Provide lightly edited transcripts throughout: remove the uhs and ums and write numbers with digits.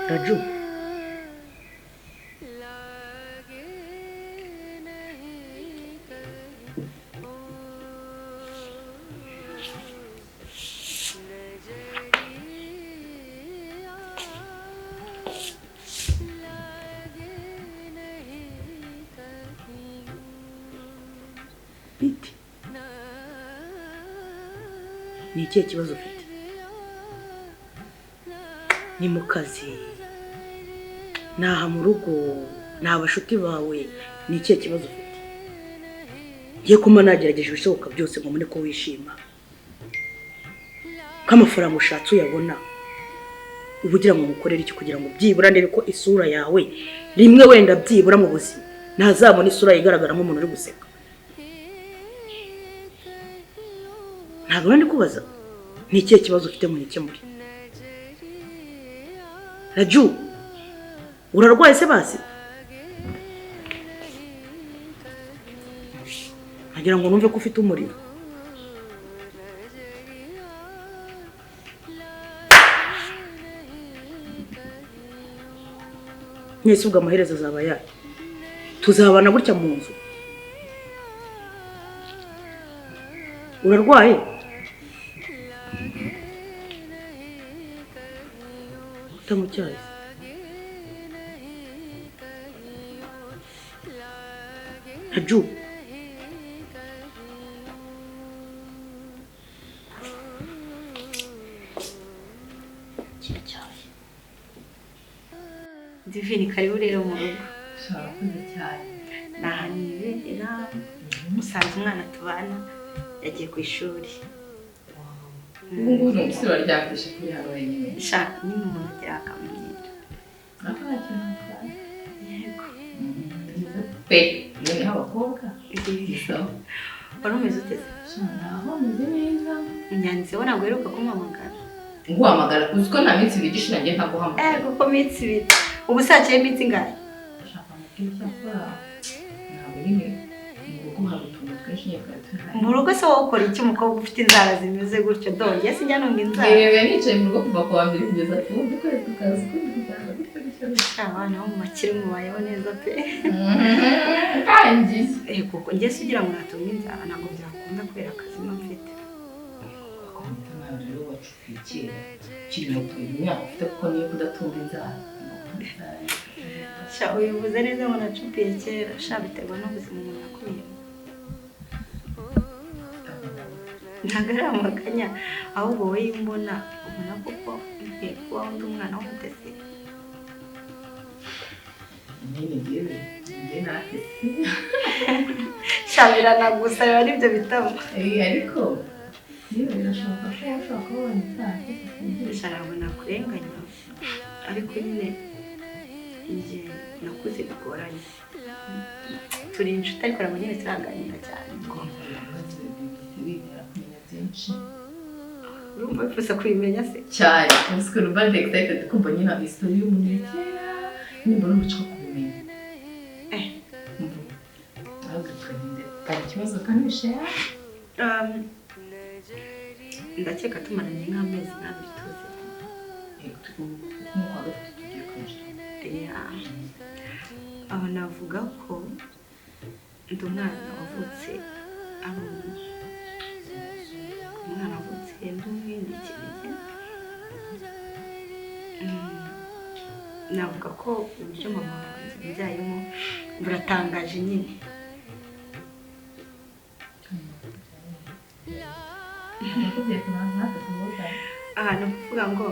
Raju, biti ni ikihe kibazo ufite? Ni mu kazi, naha mu rugo, nta bashuti bawe, ni ikihe kibazo ufite? Ngiye kuma nagerageje ibishoboka byose ngo mbone ko wishima, ko amafaranga ushatse uyabona, ubugira ngo mukorere iki kugira ngo byibura ndebe ko isura yawe rimwe wenda byibura mu buzima ntazabona isura igaragara nk'umuntu uri guseka. Ntabwo ndi kubaza ni ikihe kibazo ufite mu nikemuri. Raju, urarwaye se basi? Agira ngo numve ko ufite umuriro. Mwese ubwo amaherezo azaba yayo. Tuzabana gutya mu nzu. Urarwaye? Utamucyaye. Raju, Divini karibu rero mu rugo. Shakuze cyane. Nahaniwe na musanze umwana tubana yagiye ku ishuri. Ubu n'umusore waryamishije kuri hano wenyine. Sha ni umuntu agira akamenyero. Akakira. Yego. Pe, ni abakobwa. So, Warumeze ute? naho meze neza. Nyanze wona gweruka kumamagara. Nguhamagara uziko nta minsi bigisha nanjye ntaguhamagara. Kuko minsi bita. Ubu sakiye minsi ngahe? Shaka mukiri cyakora. Ntabwo nyine ngo hari utuntu twinshi nyakatuna. Mu rugo se wowe ukora iki umukobwa ufite inzara zimeze gutyo donye sinjya nunga inzara. Yewe nicaye mu rugo kuva ku wa mbere kugeza ku wundi kwezi kukazi kugeza gutyo gutyo. Abana bo mu makiri mubayeho neza pe. Kandi kuko njye sugira ngo natumye inzara ntabwo byakunda kubera akazi mfite. rero wacukikira kiri mu myaka ufite kuko niyo kudatunga inzara. Sha uyivuze neza ngo nacupiye kera sha biterwa n'ubuzima umuntu yakuyemo. Ntabwo ari amaganya ahubwo wowe imbona ubona kuko kuba undi umwana w'umutesi. Nyine njye natesi. Sha biranagusaba n'ibyo bitabo. Ariko niba birashoboka ko ushobora kubona inzara. Sha ntabwo nakurenganya ariko nyine njye nakuze bigoranye. Turi inshuti ariko ntabwo nyine turaganira cyane. Urumva wifuza kubimenya se? Cyane umusiko urumva ndi excited kumva nyine history y'umuntu kera nimbona umuco kubimenya. Ntabwo twende kandi ikibazo kanisha ndakeka tumaranye nk'amezi n'abiri tuzi. Nk'uko gatatu tugiye kwinjira. Aho navuga ko ndi umwana wavutse ari umwana wavutse ndi umwenda ikirenge. Navuga ko uburyo mama yabyayemo buratangaje nyine. Ni ukuvuga ngo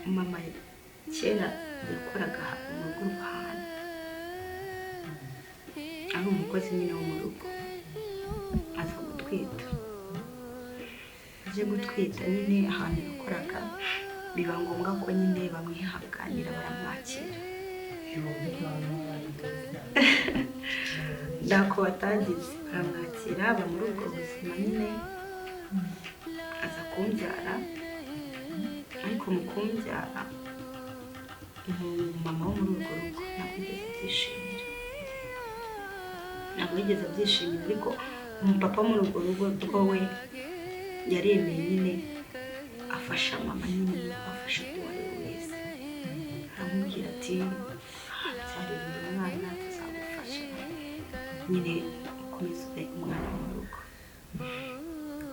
mama kera yakoraga mu rugo rw'ahantu ari umukozi nyine wo mu rugo. aza gutwita aje gutwita nyine ahantu yakoraga biba ngombwa ko nyine bamwihanganira baramwakira ntako batagize baramwakira aba muri ubwo buzima nyine aza kumbyara ariko mu kumbyara mama wo muri urwo rugo ntabwo yigeze abyishimira ariko umupapa muri urwo rugo rwo we yaremeye nyine afasha mama nyine afasha uwo ari we wese aramubwira ati byaremeye umwana tuzagufasha nyine ukomeze ube umwana mu rugo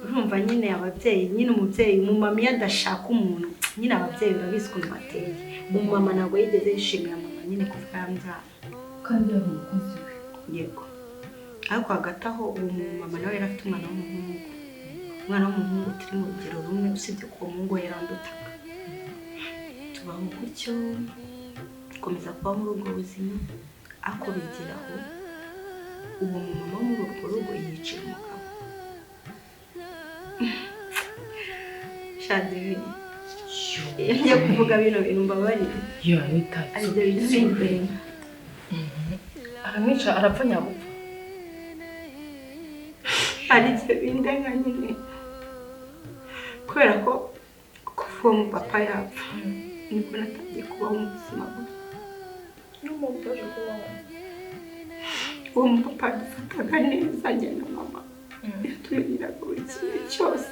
urumva nyine ababyeyi nyine umubyeyi umumama iyo adashaka umuntu nyine ababyeyi urabizi ukuntu bateye umumama ntabwo yigeze yishimira mama nyine kuva yambyara kandi yari umukozi we yego ariko hagati aho uwo mumama nawe yari afite umwana w'umuhungu turi mu rugero rumwe usibye ko uwo muhungu we yarandutaga tubaho gutyo dukomeza kuba muri ubwo buzima ariko bigeraho uwo mumama wo muri urwo rugo yiciye umugabo shadiri yagiye kuvuga bino bintu mbabarira aribyo bizimbere aramwica arapfa nyabupfa aribyo bindenga nyine kubera ko kuva uwo mupapa yapfa nibwo natangiye kubaho mu buzima bwe n'umupfasha kubaho uwo mupapa yadufataga neza njye na mama yatumenyeraga buri kimwe cyose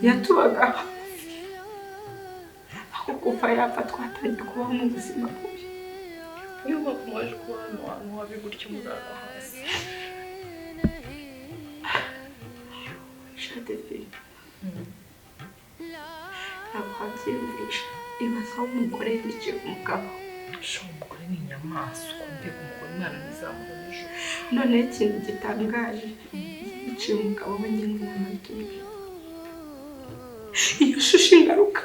yatubaga aho kuva yapfa twatangiye kubaho mu buzima bubi niyo mpamvu mwaje kuba hano hantu habi gutyo murara hasi shadevi ntabwo wabyiyumvisha ibaza aho umugore yiciye umugabo umugore ni inyamaswa mbega umugore umwana ntizamubona ejo noneho ikintu gitangaje yiciye umugabo we nyine n'amatuye iyo shusho ingaruka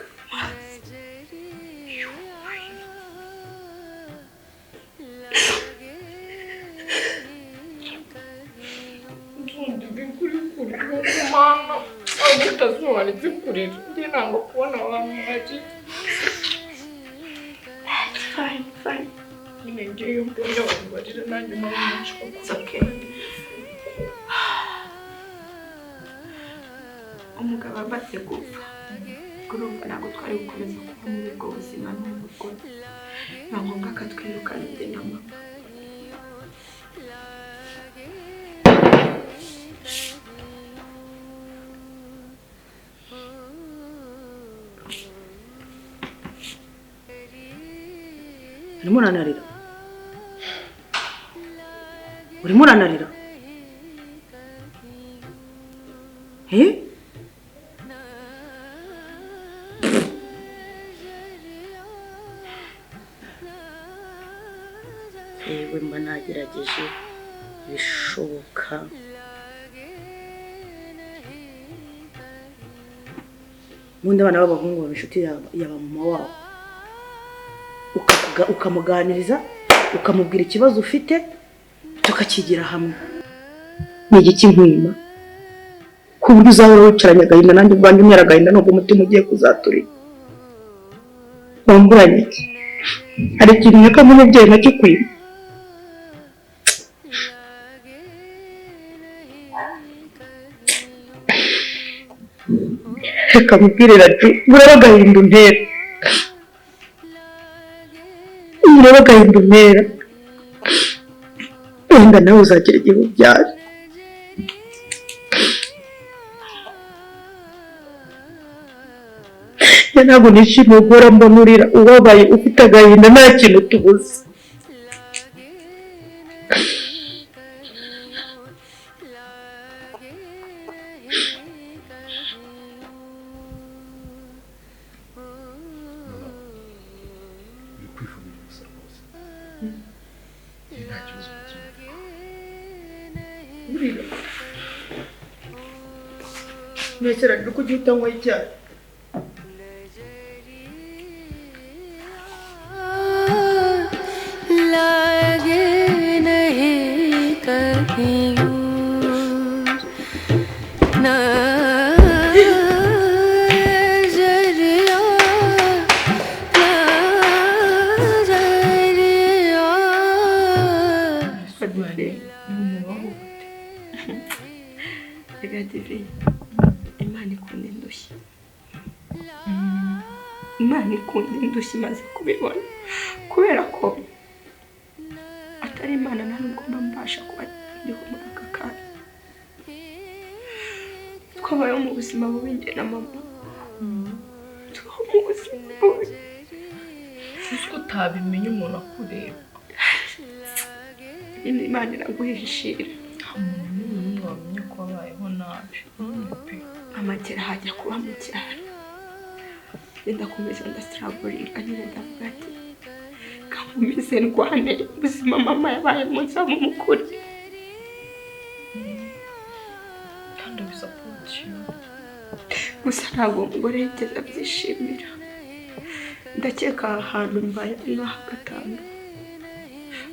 Mama, utazubona izikurira njye ntabwo kubona abantu bagiye fine nyine ngiye mbonye abantu barira nanjye mpamvu nyinshi it's okay umugabo amaze gupfa urumva ntabwo twari gukomeza kuba muri ubwo buzima n'umugore ni ngombwa ko twirukana njye na mama urimo uranarira urimo uranarira yewe mba nagerageje bishoboka ubundi abana b'abahungu baba inshuti ya mama wabo ukamuganiriza ukamubwira ikibazo ufite tukakigira hamwe ni igiki nkwima ku buryo uzahora wicaranye agahinda nanjye ubwanjye umwera agahinda nubwo umutima ugiye kuzaturira wamburanye iki hari ikintu nyaka nk'umubyeyi nakikwima reka mubwirira ati buraba agahinda untera ureba agahinda untera wenda nawe uzagira igihe ubyara ntabwo nishimiye guhora mbona urira ubabaye ufite agahinda nta kintu tubuze ntekereza ko ujya utanywa icyayi लागे नहीं कहीं mubaho gute rega divi Imana ikunda indushyi Imana ikunda indushyi maze kubibona kubera ko atari Imana nta nubwo mbasha kuba ndiho muri aka kanya twabayeho mu buzima bubi njye na mama tubaho mu buzima bubi uzi ko utabimenya umuntu akureba Imana iraguhishira umuntu n'umuntu wamenya ko wabayeho nabi amakera hajya kuba mu cyaro ndakomeza ndasitaragoringa nyine ndavuga ati kamumize ndwane ubuzima mama yabaye munsi mukuru kandi bisapoti gusa ntabwo umugore yigeze abyishimira ndakeka ahantu mbaye nkaho gatanu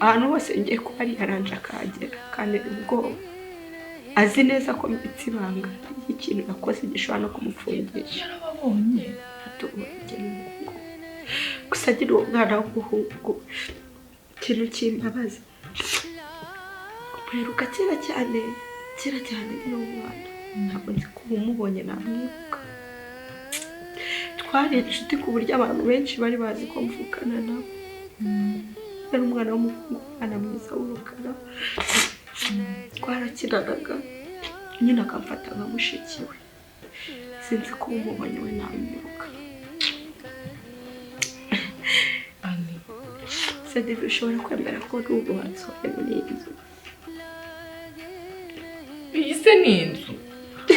ahantu hose ngiye kuba ari yaranje akagera kandi ubwoba azi neza ko mbitse ibanga ikintu nakoze gishobora no kumufungisha yarababonye atubonye n'umuhungu gusa agira uwo mwana w'umuhungu ikintu kimbabaza kuperuka kera cyane niyo mwana ntabwo nzi ko umubonye namwibuka twari inshuti ku buryo abantu benshi bari bazi ko mvukana nabo yari umwana w'umuhungu umwana mwiza w'urukara twarakinaga nyine akamfata nka mushiki we sinzi ko umubonye we namwibuka Sadive ushobora kwemera ko n'ubu wansohoye muri iyi nzu iyi se ni inzu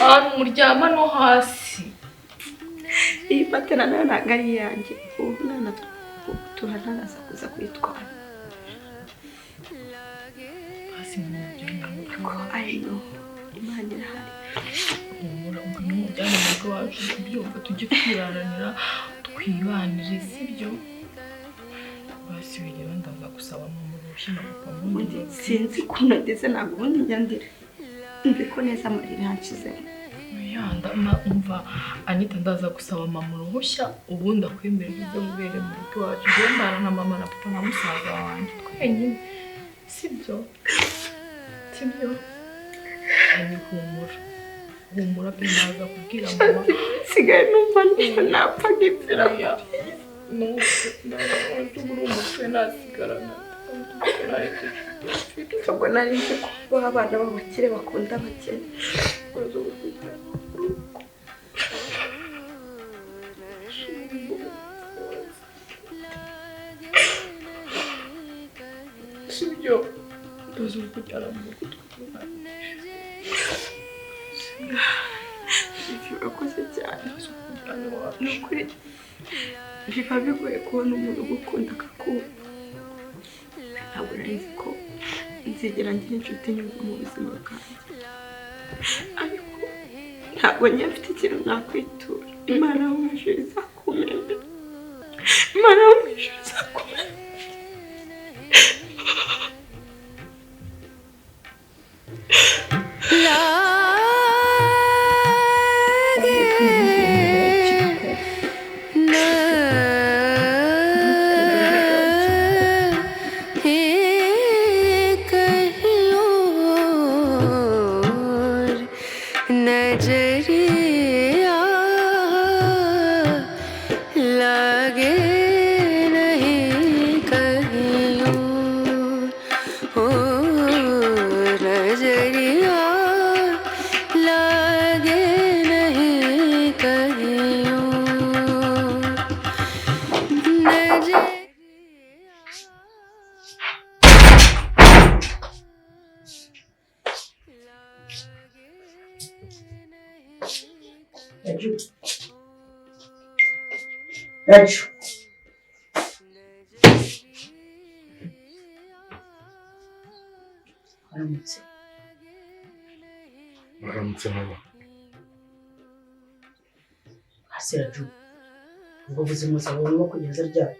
ahantu muryama no hasi iyi matera nayo ntabwo ari iyanjye ubu mwana turanaraza kuza kwitwara hasi mu muryango ko ayino Imana irahari umujyane mu rugo wacu tubyumva tujye twiranira twibanire sibyo basi bigera ndaza gusaba mu ruhushya na papa ubundi sinzi ko nageze ntabwo ubundi njyandire mbi ko neza amarira yanshizemo yanda umva Anita ndaza gusaba mama uruhushya ubundi akwemerera ibyo mubere mu rugo wacu gendana na mama na papa na musaza wanjye twenyine sibyo ari humura pe naza kubwira mama sigaye numva napfa nk'ipfira tugura umutwe nasigarana ntabwo nari nzi ko abana b'abakire bakunda abakene sibyo tuzi kujyana mu rugo urakoze cyane ni ukuri biba bigoye kubona umuntu ugukunda akakumva ntabwo nari nzi ko nzigera ngira inshuti nyuma mu buzima bwanjye ariko ntabwo njya mfite ikintu nakwitura Imana yo mu ijuru izakumembe Imana yo mu ijuru izakumembe ZACU aramutse mama hasi ZACU ubwo buzima uzabona kugeza ryari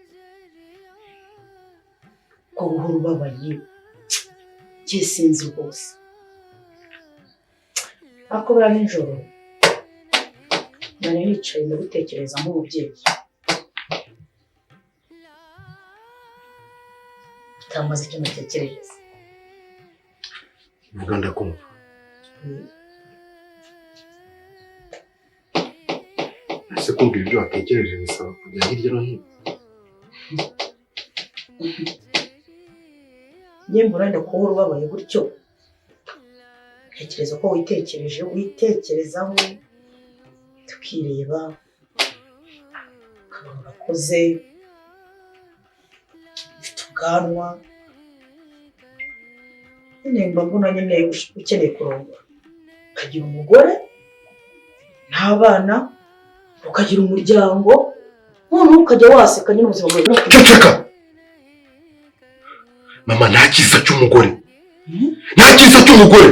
ko buhora ubabaye cy'isinzi rwose akobera nijoro nari nicaye ndagutekereza nk'umubyeyi utamaze icyo mutekerereza vuga ndakumva. Ese kumva ibyo watekereje bisaba kujya hirya no hino. Yemwe urenda kuba ubabaye gutyo. Ntekereza ko witekerezaho tukireba ukabona urakoze ufite ubwanwa nyine mba mbona nyine ukeneye kurongora ukagira umugore n'abana ukagira umuryango noneho ukajya waseka nyine ubuzima bwawe Ceceka! Mama nta cyiza cy'umugore. Nta cyiza cy'umugore.